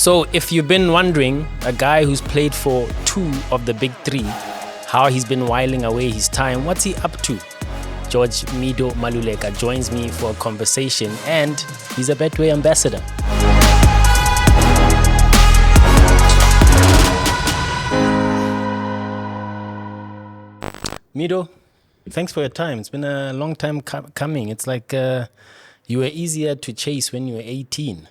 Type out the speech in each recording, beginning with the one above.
So if you've been wondering, a guy who's played for 2 of the big 3, how he's been whiling away his time, what's he up to? George Mido Maluleka joins me for a conversation, and he's a Betway ambassador. Mido, thanks for your time. It's been a long time coming. It's like you were easier to chase when you were 18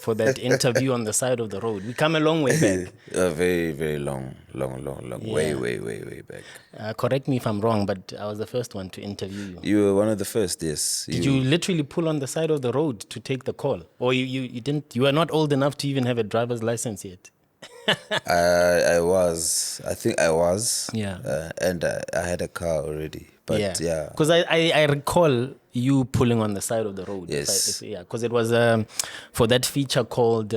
for that interview on the side of the road. We come a long way back. Very, very long. Yeah. Way back. Correct me if I'm wrong, but I was the first one to interview you. You were one of the first, yes. Did you literally pull on the side of the road to take the call? Or you didn't? You were not old enough to even have a driver's license yet? I was. I think I was. Yeah. And I had a car already. But yeah. Because I recall you pulling on the side of the road. Yes. Because it was for that feature called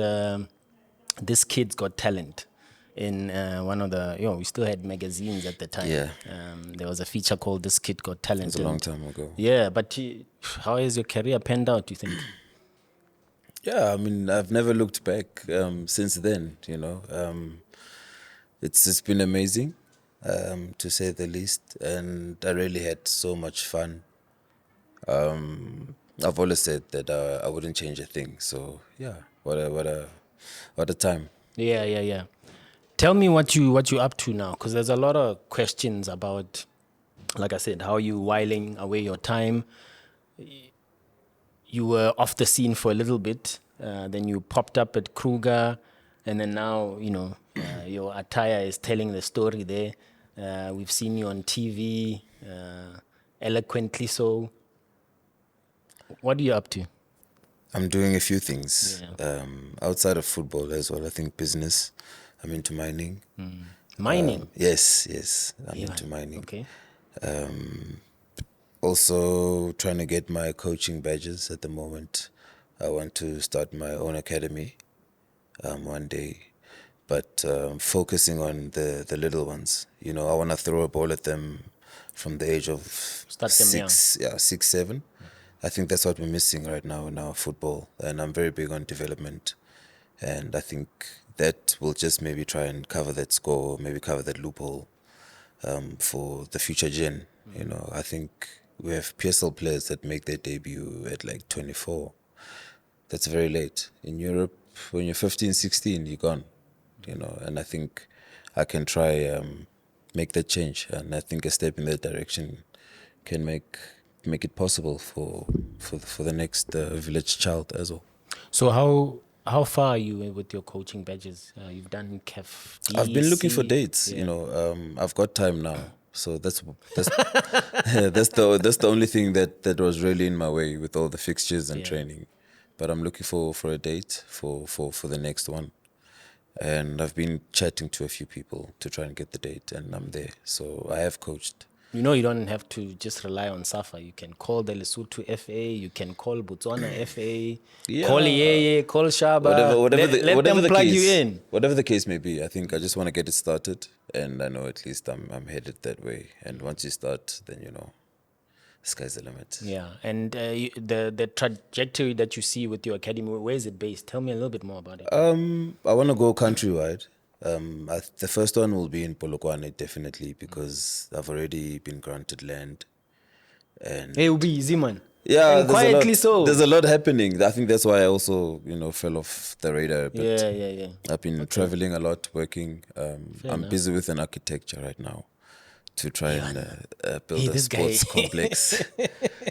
This Kid's Got Talent. In one of the, we still had magazines at the time. Yeah. There was a feature called This Kid Got Talent. It was a long time ago. Yeah, but how has your career panned out, do you think? Yeah, I mean, I've never looked back since then, It's been amazing, to say the least. And I really had so much fun. I've always said that I wouldn't change a thing. So, yeah, what a time. Yeah. Tell me what you're up to now, because there's a lot of questions about, like I said, how you whiling away your time. You were off the scene for a little bit, then you popped up at Kruger, and then now, your attire is telling the story there. We've seen you on TV, eloquently so. What are you up to? I'm doing a few things outside of football as well. I think business. I'm into mining. Mining? Yes. I'm into mining. Okay. Also trying to get my coaching badges at the moment. I want to start my own academy one day, but focusing on the little ones. I want to throw a ball at them from the age of 6, 7. I think that's what we're missing right now in our football, and I'm very big on development, and I think that will just maybe try and cover that score, maybe cover that loophole for the future gen. I think we have PSL players that make their debut at like 24. That's very late. In Europe, when you're 15, 16, you're gone. And I think I can try make that change. And I think a step in that direction can make it possible for the next village child as well. So how far are you with your coaching badges? You've done CAF. I've been looking for dates. I've got time now, so that's the only thing that was really in my way with all the fixtures and training. But I'm looking for a date for the next one, and I've been chatting to a few people to try and get the date, and I'm there. So I have coached. You don't have to just rely on Safa. You can call the Lesotho FA, you can call Botswana FA, call Yeye, call Shaba. Let them plug you in. Whatever the case may be, I think I just want to get it started, and I know at least I'm headed that way. And once you start, then sky's the limit. Yeah, and the trajectory that you see with your academy, where is it based? Tell me a little bit more about it. I want to go countrywide. The first one will be in Polokwane, definitely, because I've already been granted land. And it will be easy, man. Yeah, and quietly so. There's a lot happening. I think that's why I also, fell off the radar a bit. Yeah. I've been traveling a lot, working. I'm busy with an architecture right now to try and build a sports complex.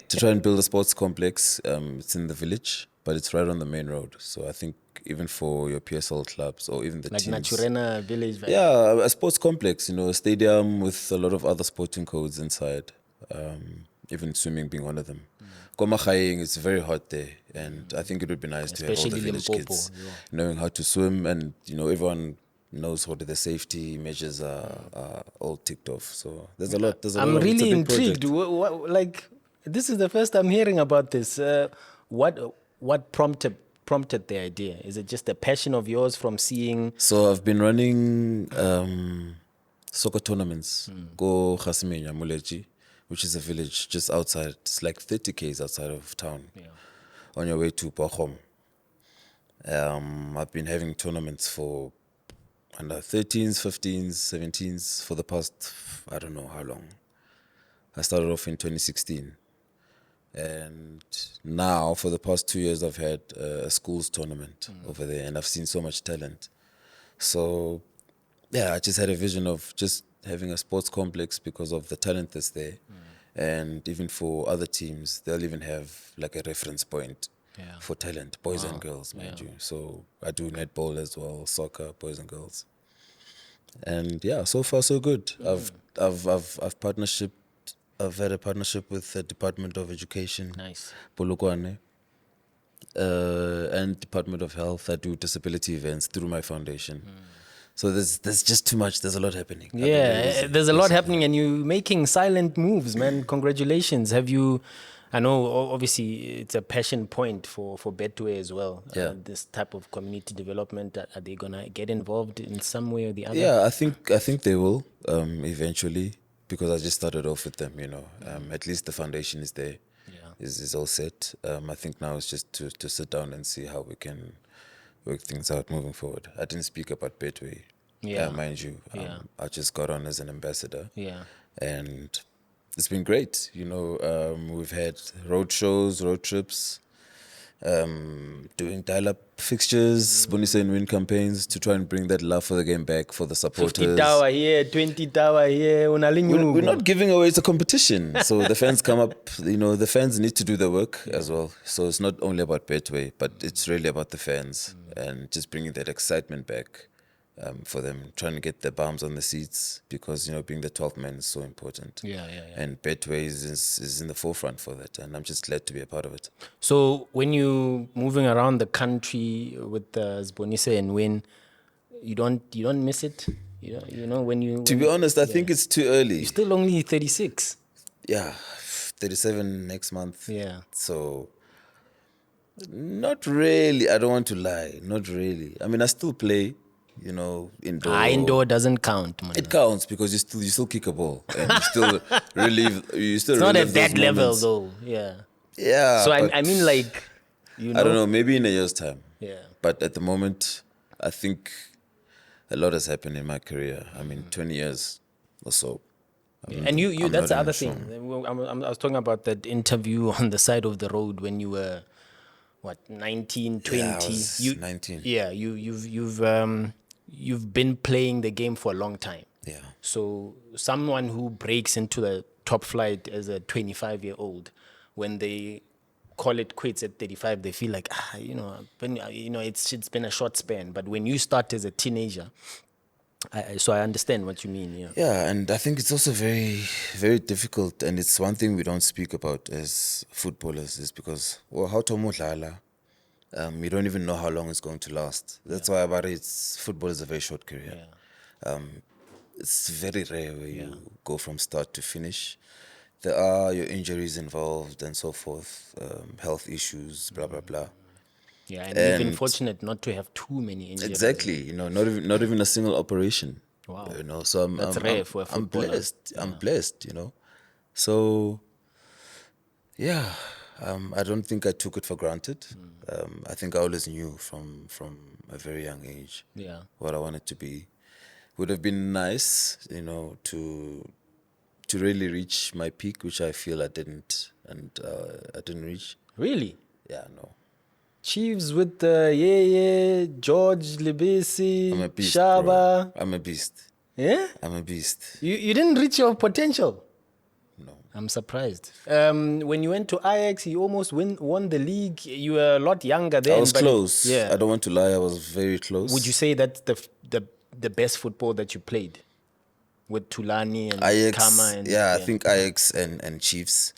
To try and build a sports complex. It's in the village, but it's right on the main road. So I think even for your PSL clubs or even the like teams. Like Naturena village. Right? Yeah, a sports complex, a stadium with a lot of other sporting codes inside. Even swimming being one of them. Komakhaing, it's very hot there, and I think it would be nice to have all the village kids knowing how to swim, and everyone knows what the safety measures are all ticked off. So there's a lot. I'm really intrigued. This is the first I'm hearing about this. What prompted the idea? Is it just a passion of yours from seeing? So I've been running soccer tournaments. Go Khasimenya Muleji, which is a village just outside. It's like 30 km outside of town. Yeah. On your way to Pochom. I've been having tournaments for under 13s, 15s, 17s for the past, I don't know how long. I started off in 2016. And now, for the past 2 years, I've had a schools tournament over there, and I've seen so much talent. So, yeah, I just had a vision of just having a sports complex because of the talent that's there. And even for other teams, they'll even have like a reference point for talent, boys and girls, mind you. So I do netball as well, soccer, boys and girls. And yeah, so far so good. I've partnership. I've had a partnership with the Department of Education, Nice. Polokwane, and Department of Health. I do disability events through my foundation. So there's just too much. There's a lot happening. I've been very Yeah, busy, there's a lot basically. happening, and you making silent moves, man. Congratulations. Have you? I know, obviously, it's a passion point for Betway as well. Yeah. This type of community development. Are they gonna get involved in some way or the other? Yeah, I think they will eventually, because I just started off with them. At least the foundation is there, is all set. I think now it's just to sit down and see how we can work things out moving forward. I didn't speak about Betway, mind you. I just got on as an ambassador. Yeah. And it's been great. We've had road shows, road trips, doing dial-up fixtures, bonus and win campaigns to try and bring that love for the game back for the 50 supporters. tower here, 20 tower here. We're not giving away, it's a competition. So the fans come up, the fans need to do the work as well. So it's not only about Betway, but it's really about the fans and just bringing that excitement back for them, trying to get their bums on the seats because, being the 12th man is so important. Yeah. And Betway is in the forefront for that. And I'm just glad to be a part of it. So when you moving around the country with Zbonise and Win, you don't miss it. When you. To be honest, I think it's too early. You're still only 36. Yeah, 37 next month. Yeah. So, not really. I don't want to lie. Not really. I mean, I still play, indoor. Indoor doesn't count, man. It counts because you still kick a ball and you still relieve. You still It's not relive at that those level, moments. though. Yeah. Yeah. So but I mean, like, I don't know. Maybe in a year's time. Yeah. But at the moment, I think a lot has happened in my career. I mean, 20 years or so. And you I'm that's the not other even thing. I was talking about that interview on the side of the road when you were, 19, 20? Yeah, I was 19. Yeah, you've been playing the game for a long time. Yeah. So someone who breaks into the top flight as a 25-year-old, when they call it quits at 35, they feel like, it's been a short span. But when you start as a teenager, so I understand what you mean. Yeah. Yeah, and I think it's also very, very difficult, and it's one thing we don't speak about as footballers is because, how to modlala, you don't even know how long it's going to last. That's why about football is a very short career. It's very rare where you go from start to finish. There are your injuries involved and so forth, health issues, blah, blah, blah. Yeah, and you've been fortunate not to have too many injuries. Exactly, not even a single operation. Wow. So That's rare for a footballer. I'm blessed, So, yeah, I don't think I took it for granted. I think I always knew from a very young age what I wanted to be. Would have been nice, to really reach my peak, which I feel I didn't, and I didn't reach. Really? Yeah, no. Chiefs with George Libisi, I'm a beast, Shaba. bro. I'm a beast. Yeah? I'm a beast. You didn't reach your potential? No. I'm surprised. When you went to Ajax, you almost won the league. You were a lot younger then. I was close. Yeah. I don't want to lie. I was very close. Would you say that's the best football that you played? With Tulani and Ajax? Kama? And, I think Ajax and Chiefs.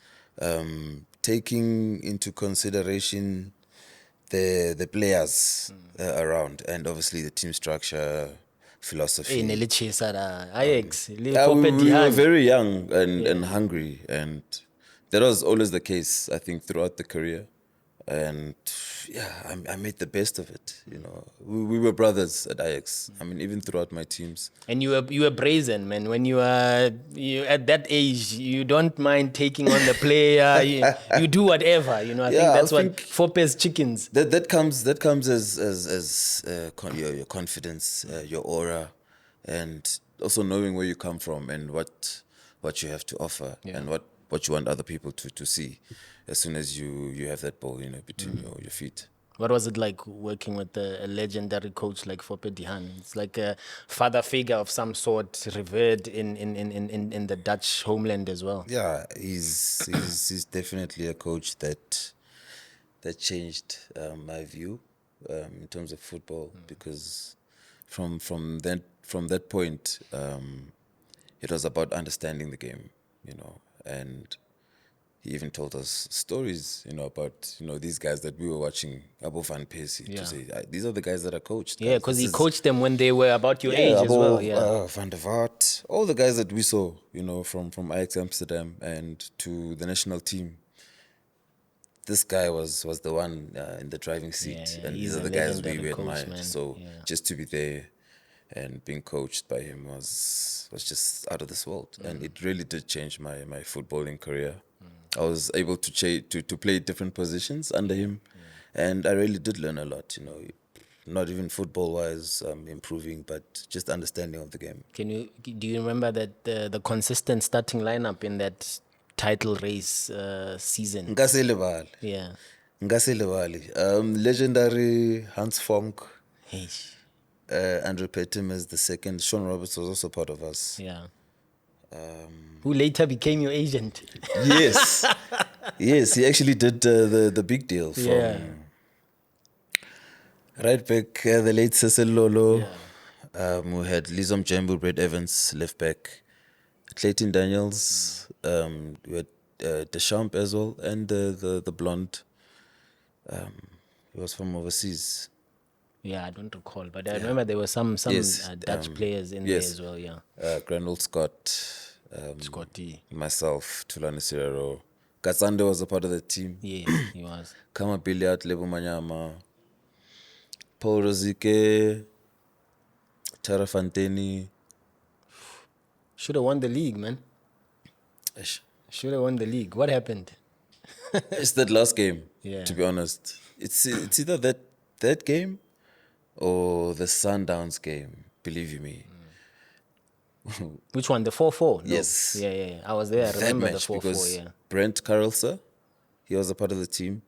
Taking into consideration the players around and obviously the team structure, philosophy. Ajax. We were very young and hungry, and that was always the case, I think, throughout the career. And yeah, I made the best of it. You know, we were brothers at Ajax. I mean, even throughout my teams. And you were brazen, man. When you are at that age, you don't mind taking on the player. You do whatever. You know, I think Yeah, that's I what think Fope's chickens. that comes as your confidence, your aura, and also knowing where you come from and what you have to offer and what you want other people to see as soon as you have that ball, you know, between your feet. What was it like working with a legendary coach like Fope Dihan? It's like a father figure of some sort, revered in the Dutch homeland as well. Yeah, he's definitely a coach that changed my view in terms of football because from that point it was about understanding the game, you know, and he even told us stories, you know, about these guys that we were watching, Abo Van Persie, to say these are the guys that are coached. Yeah, guys. because This he is- coached them when they were about your age as Abo, well. Yeah. Van der Vaart, all the guys that we saw, you know, from Ajax Amsterdam and to the national team. This guy was the one in the driving seat, Yeah, and he's these are a the guys we legendary coach, admired. man. So Yeah. just to be there and being coached by him was just out of this world, and it really did change my footballing career. I was able to play different positions under him, and I really did learn a lot. You know, not even football wise improving, but just understanding of the game. Do you remember that the consistent starting lineup in that title race season? Nkaselebali. Yeah. Nkaselebali. Legendary Hans Fonk. Eish. Andrew Petim is the second. Sean Roberts was also part of us. Yeah. Who later became your agent? Yes, yes, he actually did the big deal from Yeah. right back. The late Cecil Lolo. Yeah. We had Lizom Jambu, Brett Evans, left back. Clayton Daniels. We had Deschamps as well, and the blonde. He was from overseas. Yeah, I don't recall, but I remember there were some Yes, Dutch players in there as well. Yeah. Granville Scott. Scotty. Myself, Tulani Sirero. Katsande was a part of the team. Yes, he was. Kama Billiard, Lebo Manyama. Paul Rozike. Tara Fanteni. Should have won the league, man. Ish. Should have won the league. What happened? It's that last game, Yeah. to be honest. It's either that game or the Sundowns game, believe you me. Which one? The 4-4? No. Yes. Yeah. I was there. I That remember the match 4-4, because yeah. Brent Carlser, he was a part of the team.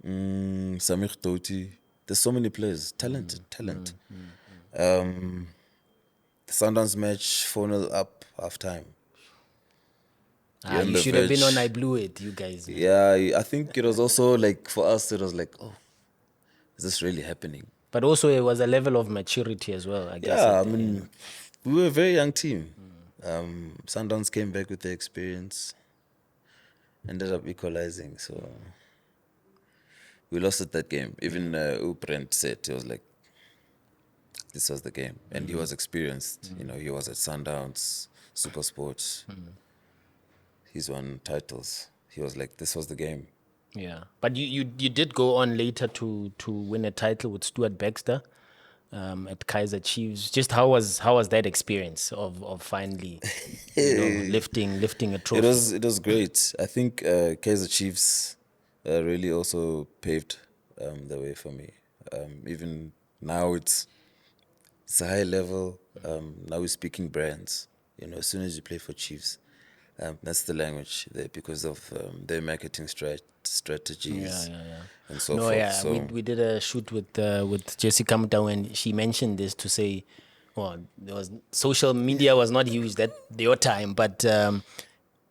Samir Toti. There's so many players. Talent. The Sundowns match, 4-0 up, half time. You should have been on I Blew It, you guys. Man. Yeah, I think it was also like, for us, it was like, oh, is this really happening? But also it was a level of maturity as well, I guess. Yeah, I mean, we were a very young team. Sundowns came back with the experience, ended up equalizing. So we lost at that game. Even Brent said, he was like, this was the game. And he was experienced. You know, he was at Sundowns, Super Sports. He's won titles. He was like, this was the game. Yeah. But you did go on later to win a title with Stuart Baxter at Kaizer Chiefs. Just how was that experience of finally lifting a trophy? It was great. I think Kaizer Chiefs really also paved the way for me. Even now it's a high level. Now we're speaking brands. You know, as soon as you play for Chiefs, that's the language there because of their marketing strategies and so forth. Yeah, So we did a shoot with Jessica Mutau, and she mentioned this to say, well, social media was not huge that your time, but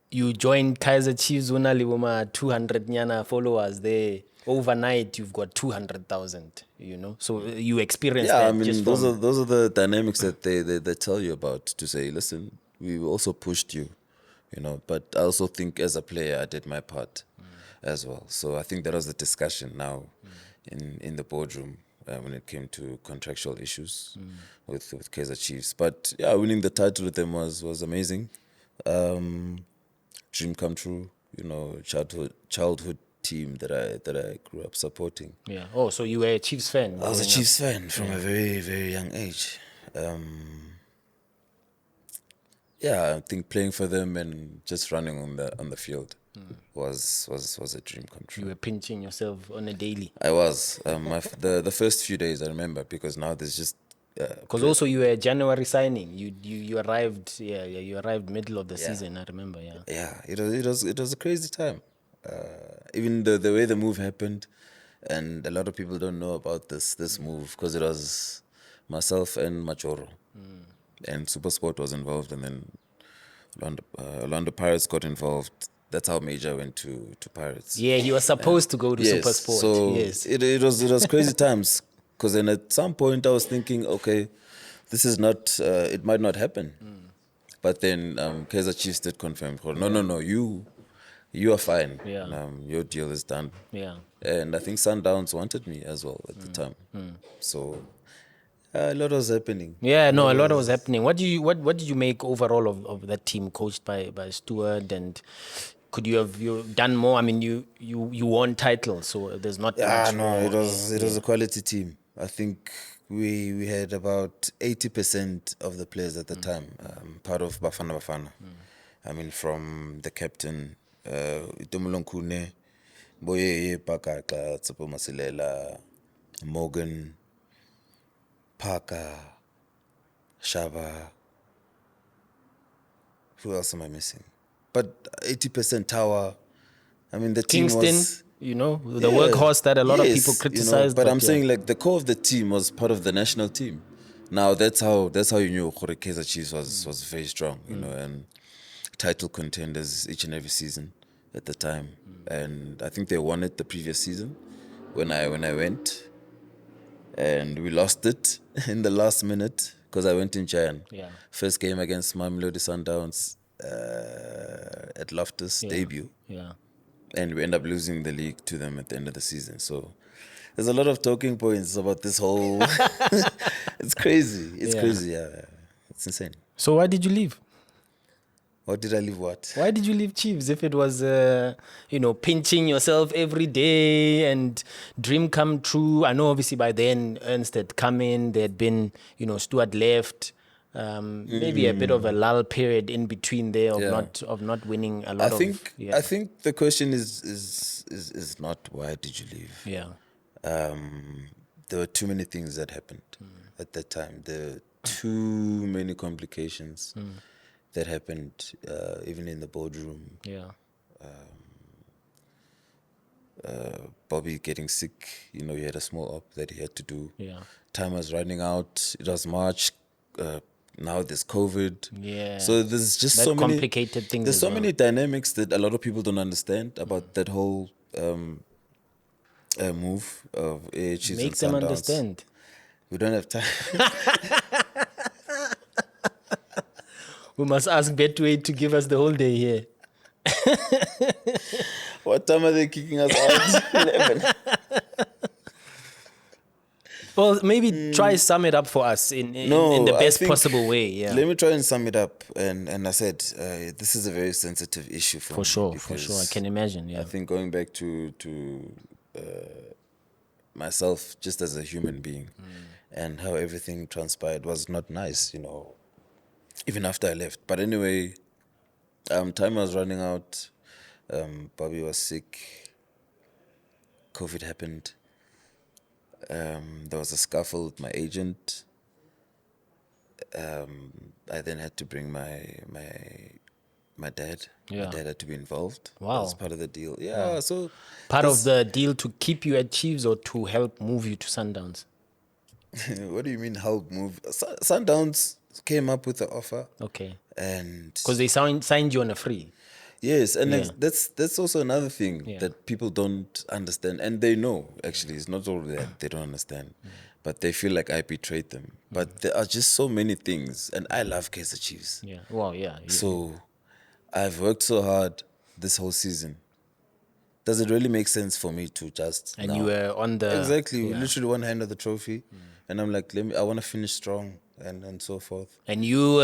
you joined Kaizer Chiefs, una liwoma 200 nyana followers there. Overnight, you've got 200,000. You know, so you experienced that. I mean, just those from, are the dynamics that they tell you about to say, listen, we also pushed you, you know. But I also think as a player, I did my part as well. So I think that was the discussion now in the boardroom when it came to contractual issues with Kaizer Chiefs. But yeah, winning the title with them was amazing. Dream come true, you know, childhood team that I grew up supporting. Yeah. Oh, so you were a Chiefs fan? I was a growing up. Chiefs fan from a very, very young age. Yeah, I think playing for them and just running on the field was a dream come You true. were pinching yourself on a daily. I was the first few days I remember, because now there's just Because also you were a January signing. You arrived. Yeah, you arrived middle of the Yeah. season. I remember. Yeah. yeah, it was a crazy time. Even the way the move happened, and a lot of people don't know about this move, because it was myself and Machoro, and SuperSport was involved, and then Orlando Pirates got involved. That's how Major went to Pirates. Yeah, he was supposed to go to Yes, SuperSport. so Yes. it was crazy times, because then at some point I was thinking, okay, this is not it might not happen, but then Kaizer Chiefs did confirm, no, you are fine. Yeah. Your deal is done. Yeah. And I think Sundowns wanted me as well at the time. So a lot was happening. Yeah, no, a lot was happening. What did you make overall of that team coached by Stuart, and could you have done more? I mean, you won titles, so there's not much No, more. it was a quality team. I think we had about 80% of the players at the time part of Bafana Bafana. I mean, from the captain, Itumulong Kune, Boye Pakaka, Tsupo Masilela, Morgan, Parker, Shaba. Who else am I missing? But 80% Tower. I mean, the team Kingston, was... the workhorse that a lot of people criticized. but I'm yeah. saying, like, the core of the team was part of the national team. Now that's how you knew Kaizer Chiefs was very strong, and title contenders each and every season at the time. And I think they won it the previous season when I went, and we lost it in the last minute because I went in China. Yeah. First game against Mamelodi Sundowns at Loftus, debut. Yeah. And we end up losing the league to them at the end of the season. So there's a lot of talking points about this whole... It's crazy. It's crazy, yeah. It's insane. So why did you leave? What did I leave what? Why did you leave Chiefs if it was, pinching yourself every day and dream come true? I know obviously by then Ernst had come in, there had been, Stuart left, maybe a bit of a lull period in between there of not winning a lot I think of... I think the question is not why did you leave? Yeah. There were too many things that happened at that time. There were too many complications that happened, even in the boardroom. Yeah. Bobby getting sick, he had a small op that he had to do. Yeah. Time was running out. It was March. Now there's COVID. Yeah. So there's just That so many complicated things There's as so well. many dynamics that a lot of people don't understand about that whole move of Chiefs and Make them Sundowns. understand. We don't have time. We must ask Betway to give us the whole day here. What time are they kicking us out? 11. Well, maybe try sum it up for us in the I best think- possible way. Yeah. Let me try and sum it up. And I said, this is a very sensitive issue for me. For sure. I can imagine. Yeah. I think going back to myself just as a human being and how everything transpired was not nice, even after I left. But anyway, time was running out. Bobby was sick. COVID happened. There was a scuffle with my agent. I then had to bring my dad. Yeah. My dad had to be involved. Wow. As part of the deal. Yeah, so... Part of the deal to keep you at Chiefs or to help move you to Sundowns? What do you mean help move? Sundowns came up with the offer. Okay. And... Because they signed you on a free. Yes, and Yeah. that's also another thing Yeah. that people don't understand. And they know, actually. It's not all that they don't understand. But they feel like I betrayed them. But there are just so many things. And I love Kaizer Chiefs. Yeah. Well, yeah. So I've worked so hard this whole season. Does it really make sense for me to just... And now- you were on the... Exactly. Yeah. Literally one hand of the trophy. And I'm like, I want to finish strong and so forth. And you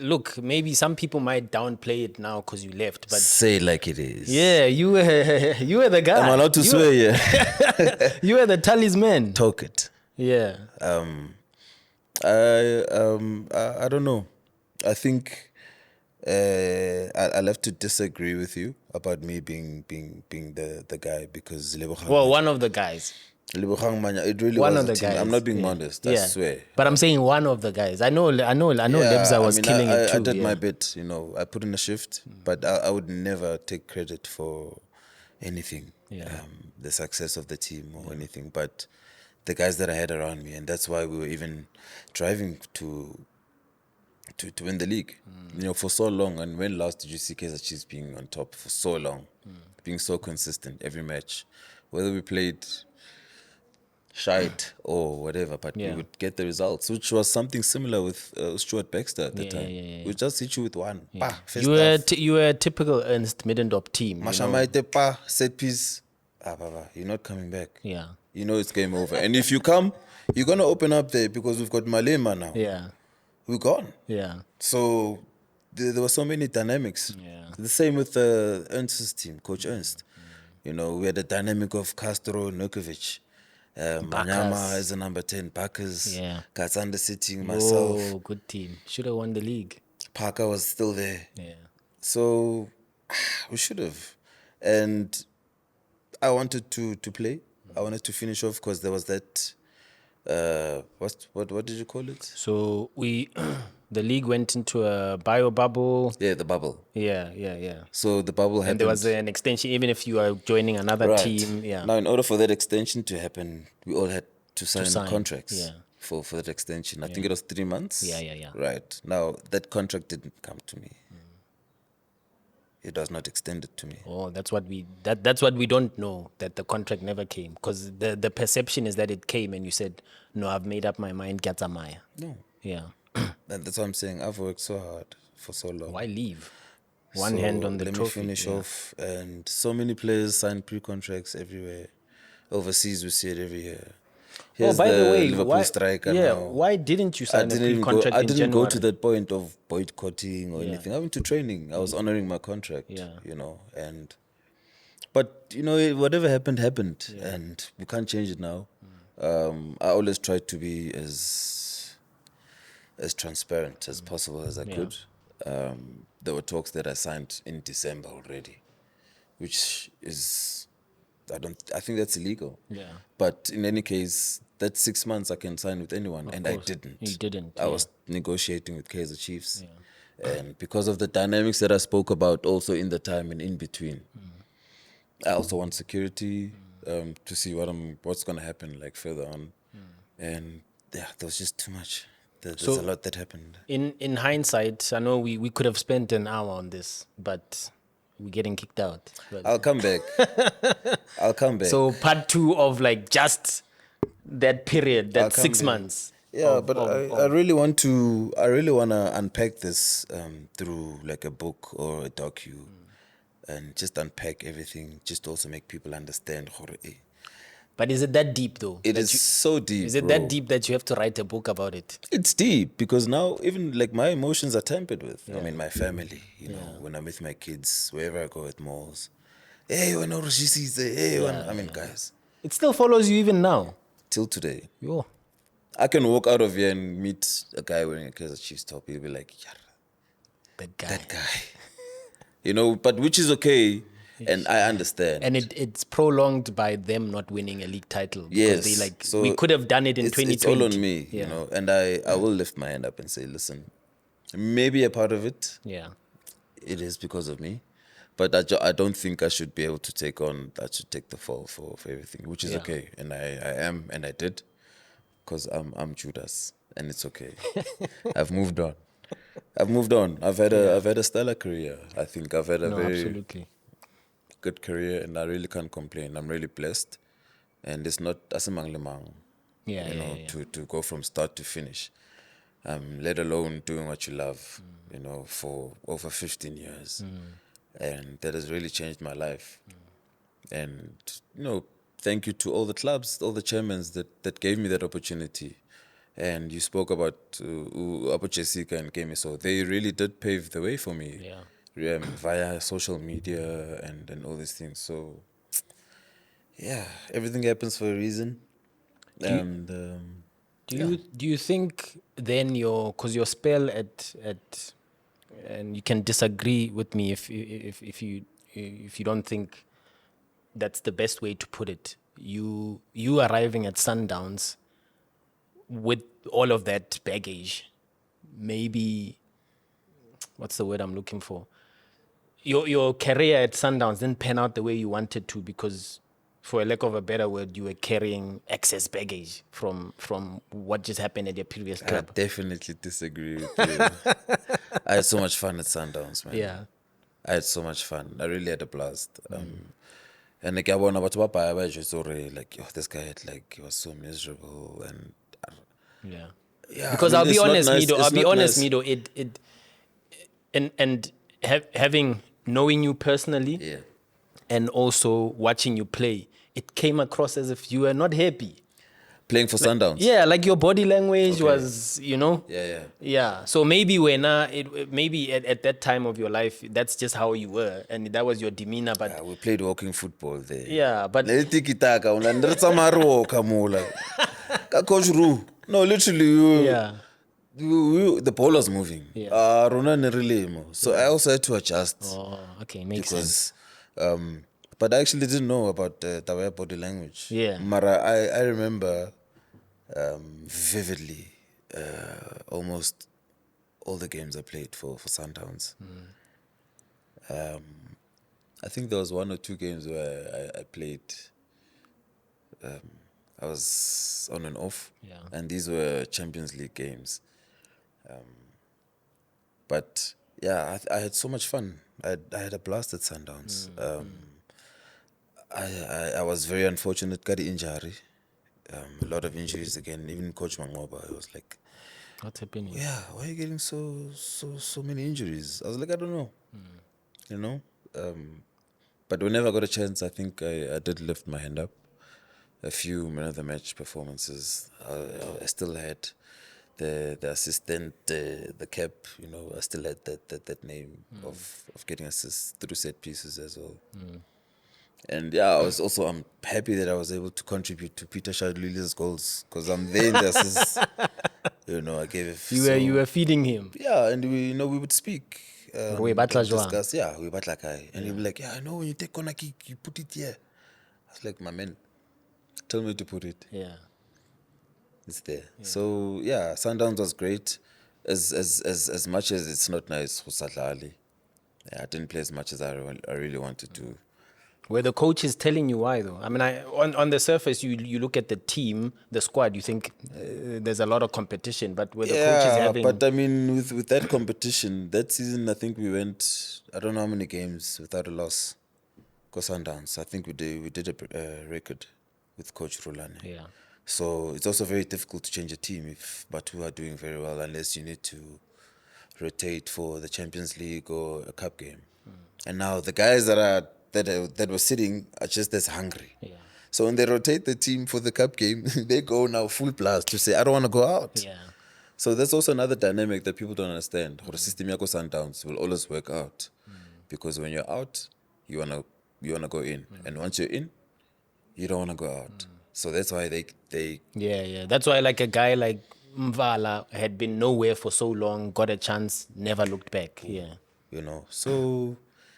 look, maybe some people might downplay it now because you left, but Say it like it is. yeah, you were the guy. I'm allowed to swear, yeah. You were the talisman. Talk it. Yeah. I don't know. I think I'll have to disagree with you about me being the guy, because Well, one of the guys. Lebogang Manya, it really One was of the a team. guys. I'm not being yeah. modest, I Yeah. swear. But I'm saying one of the guys. I know Yeah, Lebza was I mean, killing it too. I did yeah. my bit, I put in a shift, but I would never take credit for anything, Yeah. the success of the team or anything, but the guys that I had around me, and that's why we were even driving to win the league, for so long. And when last did you see Kaizer Chiefs being on top for so long, being so consistent every match, whether we played shite or whatever, but we would get the results, which was something similar with Stuart Baxter at the time. We just hit you with one. Pa, first half. You were a typical Ernst Middendorp team. Mashamaite pa, set piece. Baba, you're not coming back. Yeah. It's game over. And if you come, you're going to open up there because we've got Malema now. Yeah. We're gone. Yeah. So there were so many dynamics. Yeah. The same with Ernst's team, Coach Ernst. We had a dynamic of Castro, Nukovic, Manyama as a number 10, Bakkers, Yeah. Katsanda sitting, myself. Oh, good team. Should have won the league. Parker was still there. Yeah. So we should have. And I wanted to play. I wanted to finish off because there was that, what did you call it? So the league went into a bio bubble. Yeah, the bubble. Yeah. So the bubble happened. And there was an extension, even if you are joining another Right. team. Yeah. Now, in order for that extension to happen, we all had to sign contracts yeah. for that extension. I think it was 3 months. Yeah. Right. Now, that contract didn't come to me. It was not extended to me. Oh, that's what we don't know, that the contract never came, because the perception is that it came and you said, no, I've made up my mind, Gatsamaya. No. Yeah. And that's what I'm saying. I've worked so hard for so long. Why leave? One hand on the let trophy. me finish off. And so many players sign pre-contracts everywhere. Overseas, we see it every year. Here's by the way, Liverpool why, striker yeah, now. why didn't you sign a pre-contract I in didn't January? go to that point of boycotting or anything. I went to training. I was honoring my contract. Yeah. But whatever happened, and we can't change it now. I always tried to be as transparent as possible as I could. There were talks that I signed in December already, which is, I think that's illegal. Yeah. But in any case, that 6 months I can sign with anyone, and I didn't. You didn't. I was negotiating with Kaizer Chiefs. And because of the dynamics that I spoke about also in the time and in between, I also want security to see what's going to happen like further on. And there was just too much. There's a lot that happened. In hindsight, I know we could have spent an hour on this, but we're getting kicked out. But I'll come back. so part 2 of just that period, that 6 months. Yeah, but I really want to unpack this through like a book or a docu, and just unpack everything, just to also make people understand. But is it that deep though? It is so deep. Is it that deep that you have to write a book about it? It's deep because now even like my emotions are tempered with. I mean, my family, when I'm with my kids, wherever I go at malls. Hey, when I mean, guys. It still follows you even now. Till today. Yo. I can walk out of here and meet a guy wearing a Kaizer Chiefs top. He'll be like, That guy. that guy. But which is okay. And I understand. And it's prolonged by them not winning a league title. Yes. Because we could have done it in 2020. It's all on me, and I will lift my hand up and say, listen, maybe a part of it, it is because of me. But I don't think I should be able to take the fall for everything, which is okay. And I am, and I did, because I'm Judas, and it's okay. I've moved on. I've had a stellar career. I think I've had a very absolutely good career, and I really can't complain. I'm really blessed, and it's not asemang lemang. To go from start to finish, let alone doing what you love, for over 15 years. And that has really changed my life. And, thank you to all the clubs, all the chairmen that gave me that opportunity. And you spoke about Abu Jessica and Kemi, so they really did pave the way for me. Via social media and all these things. So, yeah, everything happens for a reason. And Do you think then because your spell at and you can disagree with me if you don't think that's the best way to put it. You arriving at Sundowns with all of that baggage, maybe what's the word I'm looking for? Your career at Sundowns didn't pan out the way you wanted to because, for a lack of a better word, you were carrying excess baggage from what just happened at your previous club. I definitely disagree with you. I had so much fun at Sundowns, man. Yeah. I had so much fun. I really had a blast. And like I won about I just already like, oh, this guy he was so miserable and yeah. Because I I'll mean, be it's not honest, nice. Mido. It's I'll be not honest, nice. Mido. Having knowing you personally, Yeah. and also watching you play, it came across as if you were not happy. Playing for Sundowns. Yeah, like your body language Okay. was, Yeah. So maybe maybe at that time of your life, that's just how you were, and that was your demeanor. But Yeah, we played walking football there. yeah, but Le tiki-taka, Coach Ru. No, literally, yeah, the ball was moving. Yeah. Rona ne really mo. So I also had to adjust oh, okay, makes sense. because, but I actually didn't know about the way body language. Yeah. Mara, I remember vividly almost all the games I played for Sundowns. I think there was 1 or 2 games where I played. I was on and off, Yeah. and these were Champions League games. But yeah, I had so much fun. I had a blast at Sundowns. I was very unfortunate, got the injury. A lot of injuries again. Even Coach Mangoba, I was like, What's happening? yeah, why are you getting so many injuries? I was like, I don't know. You know? But whenever I got a chance, I think I did lift my hand up. A few man of the match performances. I still had the assistant, the cap. I still had that name of getting assists through set pieces as well. And yeah, I'm happy that I was able to contribute to Peter Shadlili's goals because I'm there in the assists. I gave. You were feeding him. Yeah, and we would speak. We batla jwang? Discuss. Yeah, we batla kai, and he'd be like, yeah, I know when you take corner kick, you put it here. I was like, my man, tell me to put it. Yeah. It's there. So yeah, Sundowns was great. As much as it's not nice for Sadlali, I didn't play as much as I really wanted to. Were the coaches telling you why though? I mean, on the surface, you look at the team, the squad, you think there's a lot of competition, but were the coaches having? But I mean, with that competition, that season I think we went, I don't know how many games without a loss. Because Sundowns, I think we did a record with Coach Rulane. Yeah. So it's also very difficult to change a team if Batu are doing very well unless you need to rotate for the Champions League or a cup game. And now the guys that were sitting are just as hungry. Yeah. So when they rotate the team for the cup game, they go now full blast to say, I don't want to go out. Yeah. So that's also another dynamic that people don't understand. The system Yako Sundowns will always work out. Because when you're out, you wanna go in. And once you're in, you don't want to go out. So that's why they Yeah. That's why like a guy like Mvala had been nowhere for so long, got a chance, never looked back. Yeah. So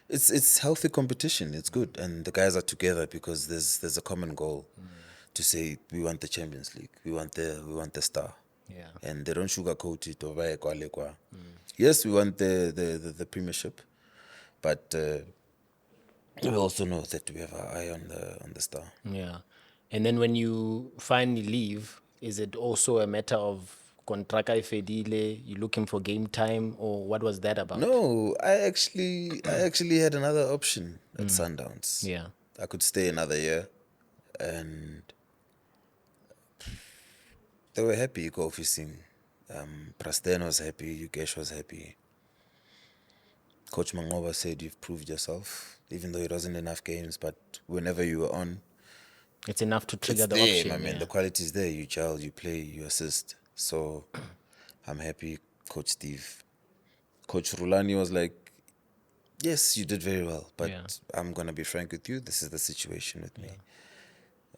it's healthy competition. It's good, and the guys are together because there's a common goal to say we want the Champions League, we want the star. Yeah. And they don't sugarcoat it or yes, we want the Premiership, but we also know that we have our eye on the star. Yeah. And then when you finally leave, is it also a matter of contract fedile, you looking for game time, or what was that about? No, I actually had another option at Sundowns. Yeah. I could stay another year, and they were happy go officing. Prasten was happy, Yukesh was happy. Coach Mangoba said you've proved yourself, even though it wasn't enough games, but whenever you were on, It's enough to trigger it's the there, option. my man. The quality is there. You gel, you play, you assist. So I'm happy, Coach Steve. Coach Rulani was like, yes, you did very well, but I'm going to be frank with you. This is the situation with me.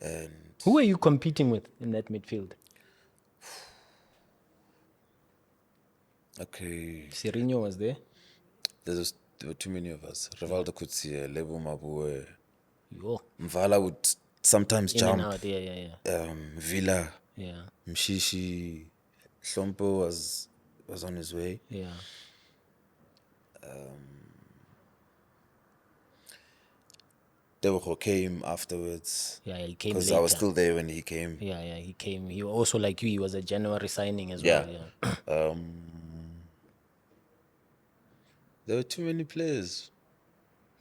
And who are you competing with in that midfield? okay, Sirino was there. there were too many of us. Rivaldo Kutsia, Lebo Mabue, Yo. Mvala would sometimes In jump. and out, yeah. Villa, Yeah, Mshishi, Slompo was on his way. yeah. Deboho came afterwards. Yeah, he came Because later. I was still there when he came. Yeah, he came. He also, like you, he was a January signing as well. Yeah. There were too many players.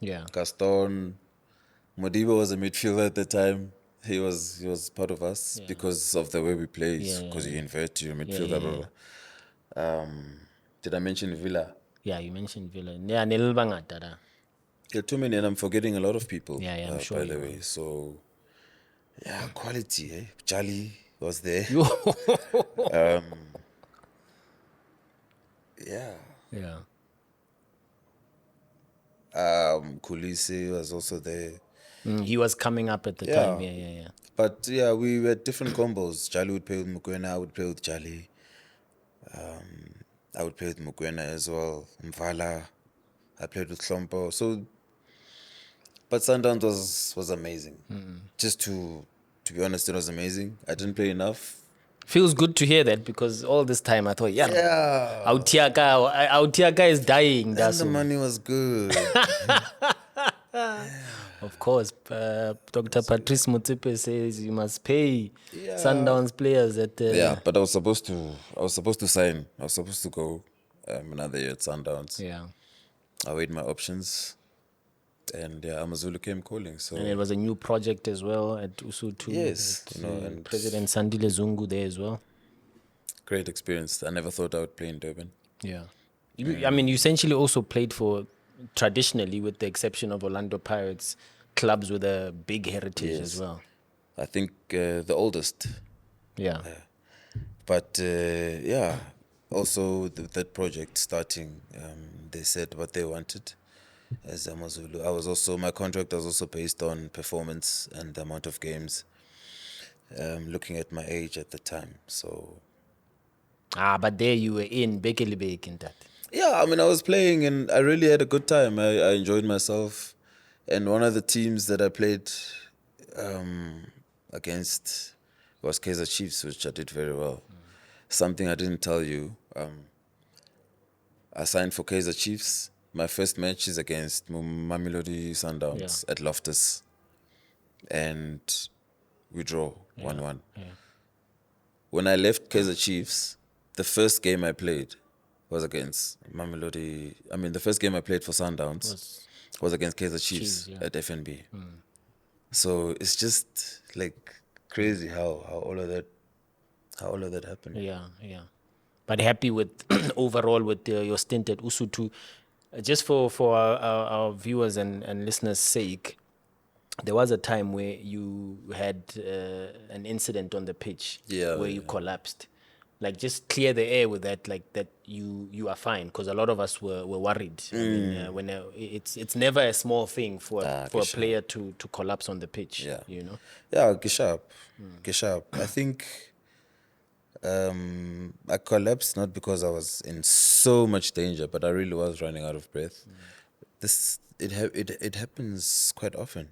Yeah. Gaston, Modibo was a midfielder at the time. He was part of us because of the way we play. Because you invert your midfielder. Did I mention Villa? Yeah, you mentioned Villa. Yeah, Nilbangata. There are too many, and I'm forgetting a lot of people. Yeah, I'm sure by the way. So, yeah, quality. Jali was there. Yeah. Yeah. Kulisi was also there. He was coming up at the time. Yeah. But yeah, we had different combos. Jali would play with Mukwena, I would play with Jali. I would play with Mukwena as well. Mvala, I played with Slompo. So, but Sundowns was amazing. Just to be honest, it was amazing. I didn't play enough. Feels good to hear that because all this time I thought, Autiaka is dying. And That's the money was good. Of course, Dr. Patrice Motsepe says you must pay Sundowns players at the... But I was supposed to sign. I was supposed to go another year at Sundowns. Yeah. I weighed my options, and AmaZulu came calling. So And it was a new project as well at Usutu. Yes, and President Sandile Zungu there as well. Great experience. I never thought I would play in Durban. Yeah. I mean, you essentially also played for, traditionally, with the exception of Orlando Pirates, clubs with a big heritage as well. I think the oldest. Yeah. But also that project starting, they said what they wanted as AmaZulu. My contract was also based on performance and the amount of games, looking at my age at the time. So. But there you were in Bekelibek in that. Yeah, I mean, I was playing and I really had a good time. I enjoyed myself. And one of the teams that I played against was Kaizer Chiefs, which I did very well. Something I didn't tell you. I signed for Kaizer Chiefs. My first match is against Mamelodi Sundowns at Loftus. And we draw 1-1. Yeah. When I left Kaizer Chiefs, the first game I played was against Mamelodi. I mean, the first game I played for Sundowns was against Kaizer Chiefs at FNB. So it's just like crazy how all of that happened. Yeah. But happy with overall with your stint at Usutu. Just for our viewers and listeners' sake, there was a time where you had an incident on the pitch where you collapsed. Like, just clear the air with that, like that you are fine, because a lot of us were worried. I mean, it's never a small thing for a player to collapse on the pitch. Yeah, you know. Yeah, Gishap. I think I collapsed not because I was in so much danger, but I really was running out of breath. It happens quite often.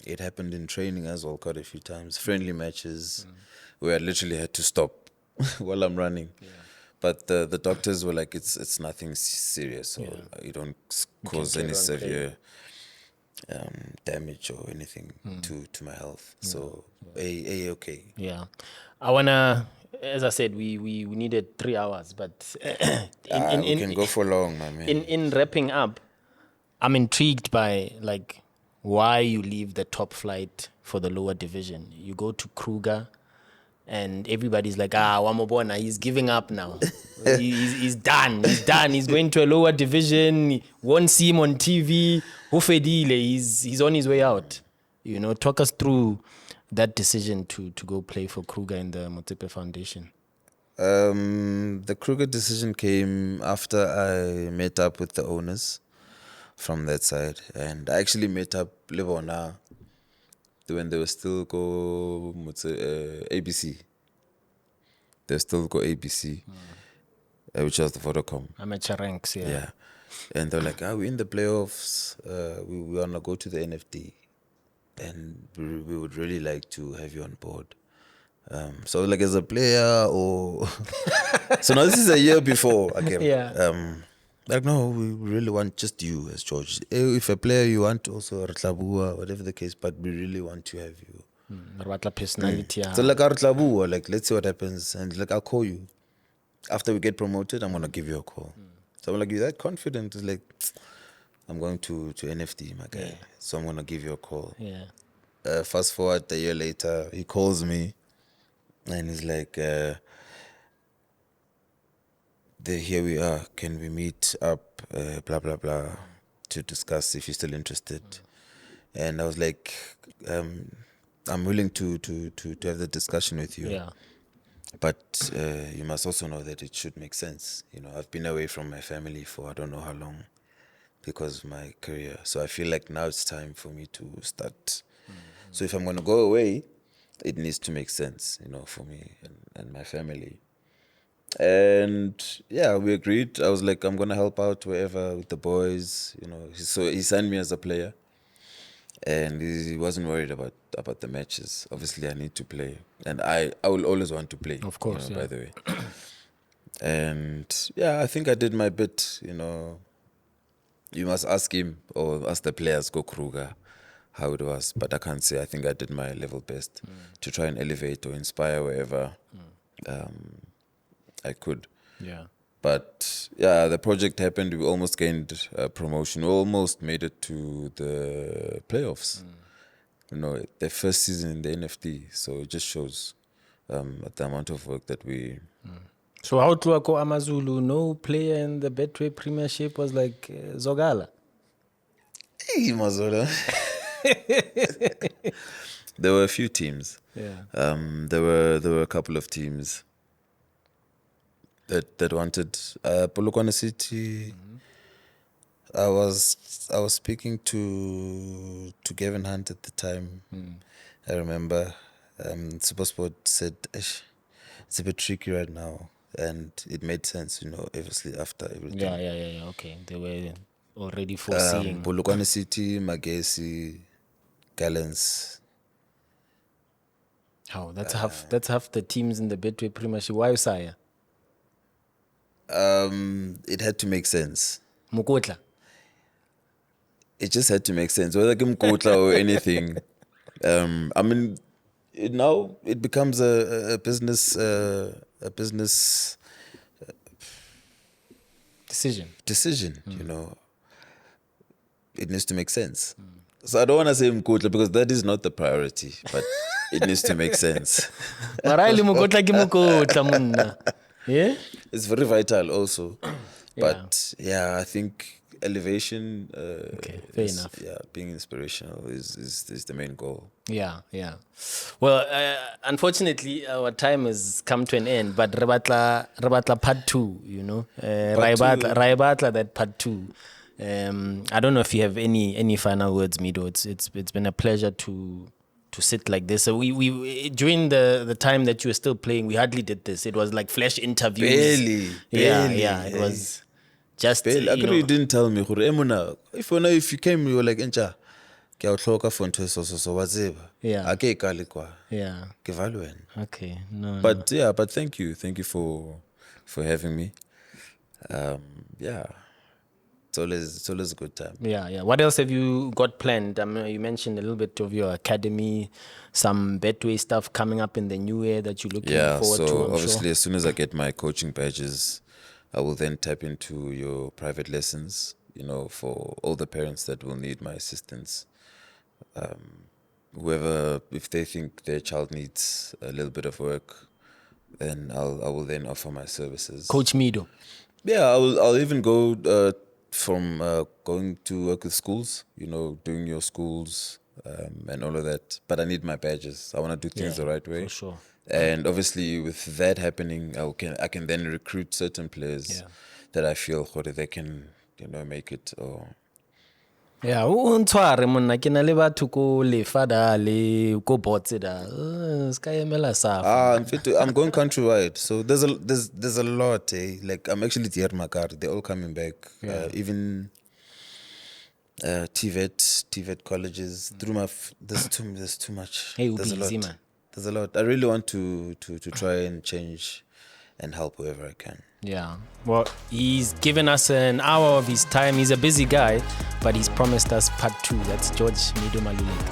It happened in training as well quite a few times. Friendly matches where I literally had to stop while I'm running. Yeah. But the doctors were like, it's nothing serious, so you don't cause any severe damage or anything to my health. So, okay. Yeah. I wanna, as I said, we needed 3 hours, but we can go for long, my man. In wrapping up, I'm intrigued by like why you leave the top flight for the lower division. You go to Kruger, and everybody's like, Wamobona, he's giving up now. He's done. He's going to a lower division. Won't see him on TV. Ufedile, he's on his way out. You know, talk us through that decision to go play for Kruger in the Motsepe Foundation. The Kruger decision came after I met up with the owners from that side, and I actually met up Lebona when they were still go ABC. They still go ABC, which was the Vodacom. Amateur ranks, yeah. Yeah. And they're like, we're in the playoffs. We want to go to the NFD. And we would really like to have you on board. So like as a player or... So now this is a year before. Okay. Yeah. Like, no, we really want just you as George. If a player you want also Ratlabua, whatever the case, but we really want to have you. Personality. Yeah. So like Ratlabua, like let's see what happens. And like I'll call you. After we get promoted, I'm going to give you a call. So I'm like, you're that confident? It's like, I'm going to NFD, my guy. Yeah. So I'm going to give you a call. Yeah. Fast forward a year later, he calls me and he's like, here we are. Can we meet up, blah, blah, blah, to discuss if you're still interested? And I was like, I'm willing to have the discussion with you. Yeah. But you must also know that it should make sense. You know, I've been away from my family for I don't know how long because of my career. So I feel like now it's time for me to start. So if I'm going to go away, it needs to make sense, you know, for me and my family. And yeah, we agreed. I was like, I'm going to help out wherever with the boys, you know. So he signed me as a player. And he wasn't worried about the matches. Obviously, I need to play. And I will always want to play. Of course, by the way. And yeah, I think I did my bit, you know. You must ask him or ask the players, go Kruger, how it was. But I can't say. I think I did my level best to try and elevate or inspire wherever I could. Yeah. But yeah, the project happened. We almost gained promotion. We almost made it to the playoffs. You know, the first season in the NFD. So it just shows the amount of work that we... So how to go AmaZulu? No player in the Betway Premiership was like Zogala. Hey, Mazola. There were a few teams. Yeah. There were a couple of teams that wanted Polokwane City. I was speaking to Gavin Hunt at the time. I remember SuperSport said it's a bit tricky right now, and it made sense, you know, obviously after everything. Yeah. Okay, they were already foreseeing. Polokwane City, Magesi, Gallants. How? That's half the teams in the Betway Premiership. Why Usaya? It had to make sense. Mukotla. It just had to make sense, whether Kimkotla or anything. I mean, now it becomes a business decision. You know, it needs to make sense. So I don't want to say Mkotla because that is not the priority, but it needs to make sense. Maraili Mukotla ki Mukotla munna. Yeah. It's very vital also, but yeah, I think elevation. Fair enough. Yeah, being inspirational is the main goal. Yeah. Well, unfortunately, our time has come to an end. But Rabatla part 2, you know, Raibatla that part 2. I don't know if you have any final words, Mido. It's been a pleasure to sit like this. So we during the time that you were still playing, we hardly did this. It was like flash interviews. Barely. Yeah. It was just. Barely. You didn't tell me. If you came, you were like, "Encha, ke a hloka for ntho so whatever." Yeah. Ake kale kwa. Yeah. Ke valuen. Okay. No. But yeah, but thank you for having me. Yeah. It's always a good time. Yeah. What else have you got planned? You mentioned a little bit of your academy, some Betway stuff coming up in the new year that you're looking forward to. So obviously, as soon as I get my coaching badges, I will then tap into your private lessons, you know, for all the parents that will need my assistance. Whoever, if they think their child needs a little bit of work, then I will then offer my services. Coach Mido. Yeah, I'll even go from going to work with schools, you know, doing your schools and all of that. But I need my badges. I want to do things the right way. For sure. And obviously, with that happening, I can then recruit certain players that I feel they can, make it. Or yeah, o ntshware monna ke na le batho ko lefa da le ko botse da ska emela safa. I'm going countrywide, so there's a lot. Like I'm actually here Makar. They're all coming back. Even TVET colleges through my. There's too much. Hey, there's a lot. man. There's a lot. I really want to try and change and help whoever I can. Yeah. Well, he's given us an hour of his time. He's a busy guy, but he's promised us part 2. That's George Mido Maluleka.